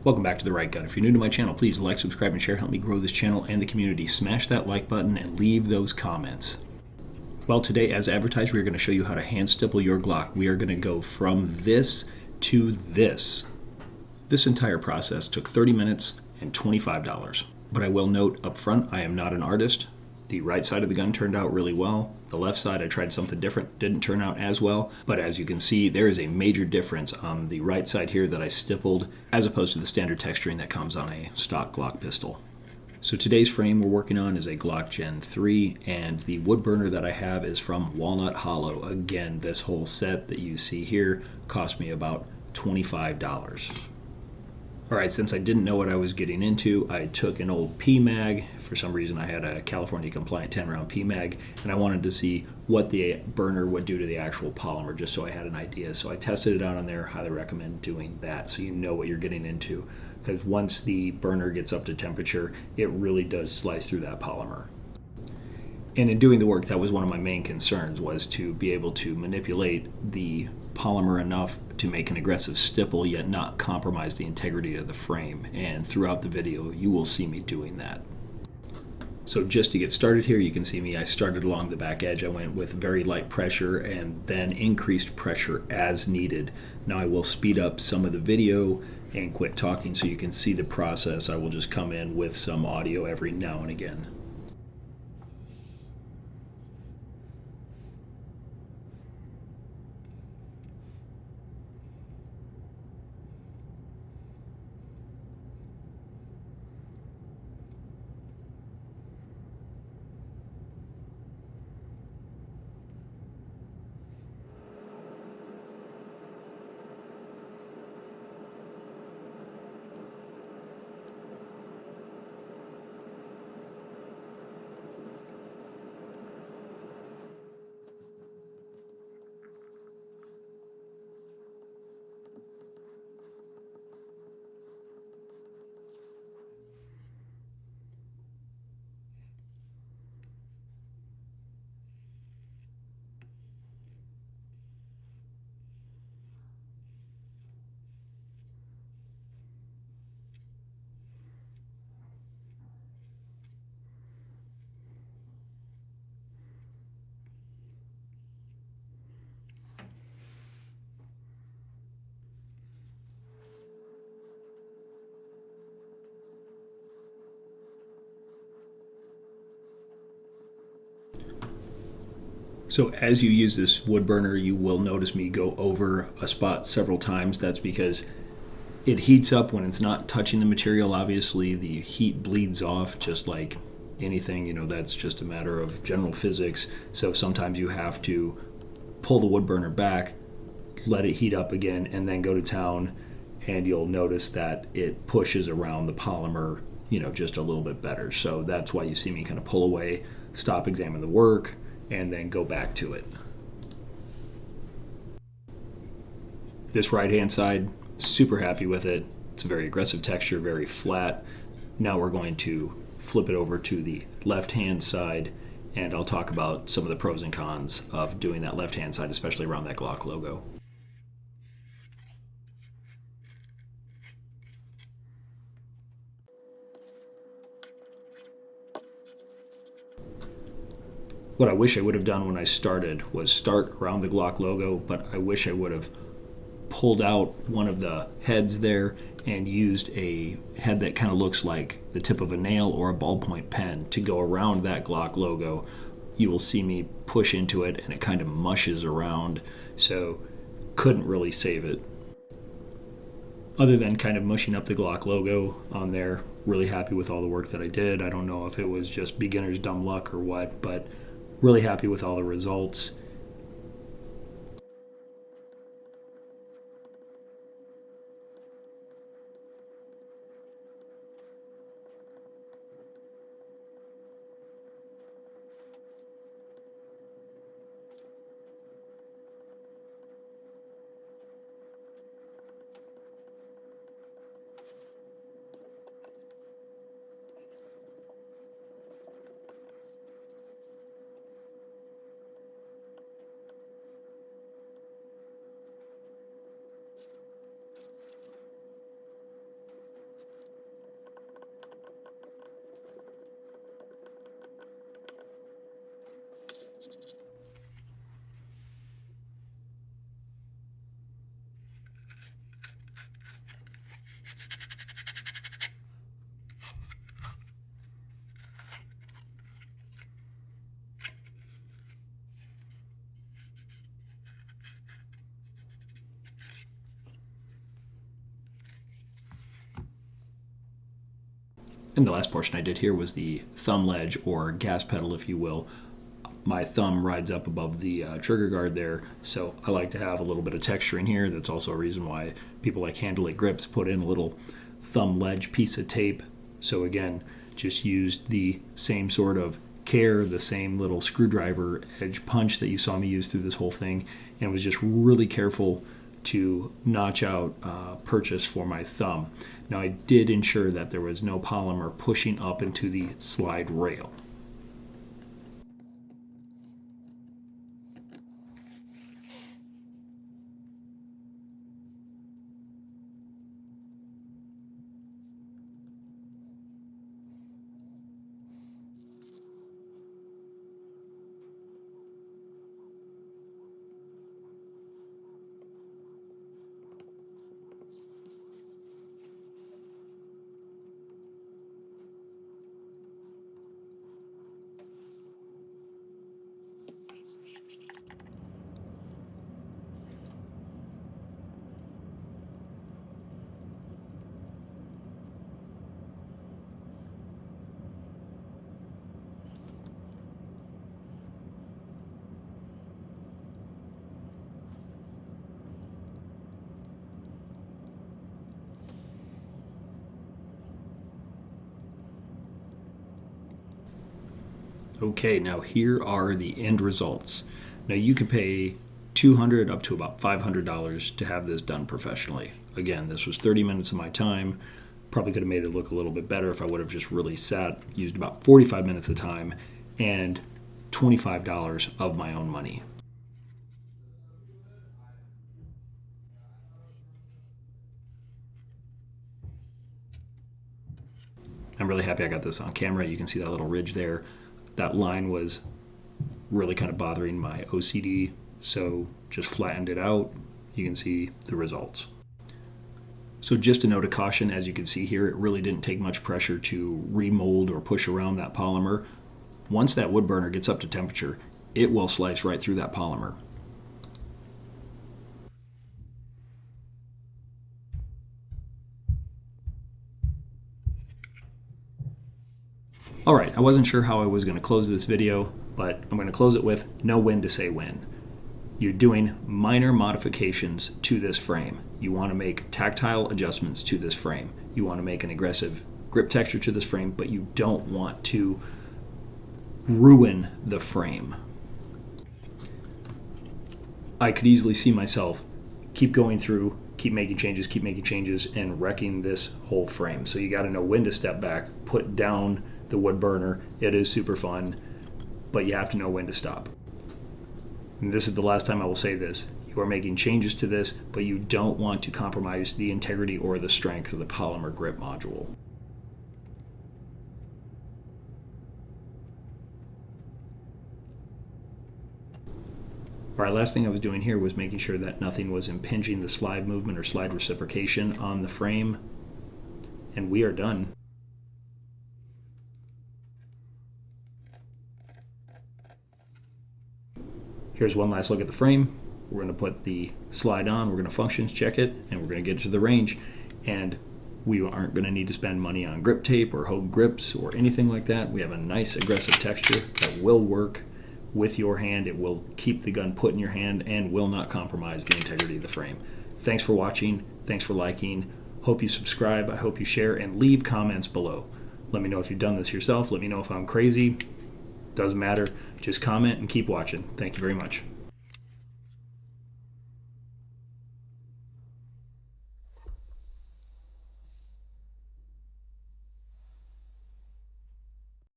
Welcome back to The Right Gun. If you're new to my channel, please like, subscribe, and share. Help me grow this channel and the community. Smash that like button and leave those comments. Well, today, as advertised, we're going to show you how to hand stipple your Glock. We are going to go from this to this. This entire process took 30 minutes and $25. But I will note up front, I am not an artist. The right side of the gun turned out really well. The left side, I tried something different, didn't turn out as well. But as you can see, there is a major difference on the right side here that I stippled as opposed to the standard texturing that comes on a stock Glock pistol. So today's frame we're working on is a Glock Gen 3, and the wood burner that I have is from Walnut Hollow. Again, this whole set that you see here cost me about $25. Alright, since I didn't know what I was getting into, I took an old PMag. For some reason I had a California compliant 10-round PMag, and I wanted to see what the burner would do to the actual polymer, just so I had an idea. So I tested it out on there. Highly recommend doing that so you know what you're getting into, because once the burner gets up to temperature, it really does slice through that polymer. And in doing the work, that was one of my main concerns, was to be able to manipulate the polymer enough to make an aggressive stipple yet not compromise the integrity of the frame. And throughout the video, you will see me doing that. So just to get started here, you can see me, I started along the back edge. I went with very light pressure and then increased pressure as needed. Now I will speed up some of the video and quit talking so you can see the process. I will just come in with some audio every now and again. So as you use this wood burner, you will notice me go over a spot several times. That's because it heats up when it's not touching the material. Obviously, the heat bleeds off just like anything, that's just a matter of general physics. So sometimes you have to pull the wood burner back, let it heat up again, and then go to town, and you'll notice that it pushes around the polymer, just a little bit better. So that's why you see me kind of pull away, stop, examine the work, and then go back to it. This right hand side, super happy with it. It's a very aggressive texture, very flat. Now we're going to flip it over to the left hand side, and I'll talk about some of the pros and cons of doing that left hand side, especially around that Glock logo. What I wish I would have done when I started was start around the Glock logo, but I wish I would have pulled out one of the heads there and used a head that kind of looks like the tip of a nail or a ballpoint pen to go around that Glock logo. You will see me push into it and it kind of mushes around, so couldn't really save it. Other than kind of mushing up the Glock logo on there, really happy with all the work that I did. I don't know if it was just beginner's dumb luck or what, but really happy with all the results. And the last portion I did here was the thumb ledge, or gas pedal if you will. My thumb rides up above the trigger guard there, so I like to have a little bit of texture in here. That's also a reason why people like Handle It Grips put in a little thumb ledge piece of tape. So again, just used the same sort of care, the same little screwdriver edge punch that you saw me use through this whole thing, and was just really careful to notch out purchase for my thumb. Now I did ensure that there was no polymer pushing up into the slide rail. Okay, now here are the end results. Now you can pay $200 up to about $500 to have this done professionally. Again, this was 30 minutes of my time. Probably could have made it look a little bit better if I would have just really used about 45 minutes of time and $25 of my own money. I'm really happy I got this on camera. You can see that little ridge there. That line was really kind of bothering my OCD, so just flattened it out. You can see the results. So just a note of caution, as you can see here, it really didn't take much pressure to remold or push around that polymer. Once that wood burner gets up to temperature, it will slice right through that polymer. All right, I wasn't sure how I was going to close this video, but I'm going to close it with know when to say when. You're doing minor modifications to this frame. You want to make tactile adjustments to this frame. You want to make an aggressive grip texture to this frame, but you don't want to ruin the frame. I could easily see myself keep going through, keep making changes, and wrecking this whole frame. So you got to know when to step back, put down the wood burner. It is super fun, but you have to know when to stop. And this is the last time I will say this. You are making changes to this, but you don't want to compromise the integrity or the strength of the polymer grip module. All right, last thing I was doing here was making sure that nothing was impinging the slide movement or slide reciprocation on the frame, and we are done. Here's one last look at the frame. We're going to put the slide on, we're going to functions check it, and we're going to get it to the range. And we aren't going to need to spend money on grip tape or Hogue grips or anything like that. We have a nice aggressive texture that will work with your hand. It will keep the gun put in your hand and will not compromise the integrity of the frame. Thanks for watching. Thanks for liking. Hope you subscribe. I hope you share and leave comments below. Let me know if you've done this yourself. Let me know if I'm crazy. Doesn't matter. Just comment and keep watching. Thank you very much.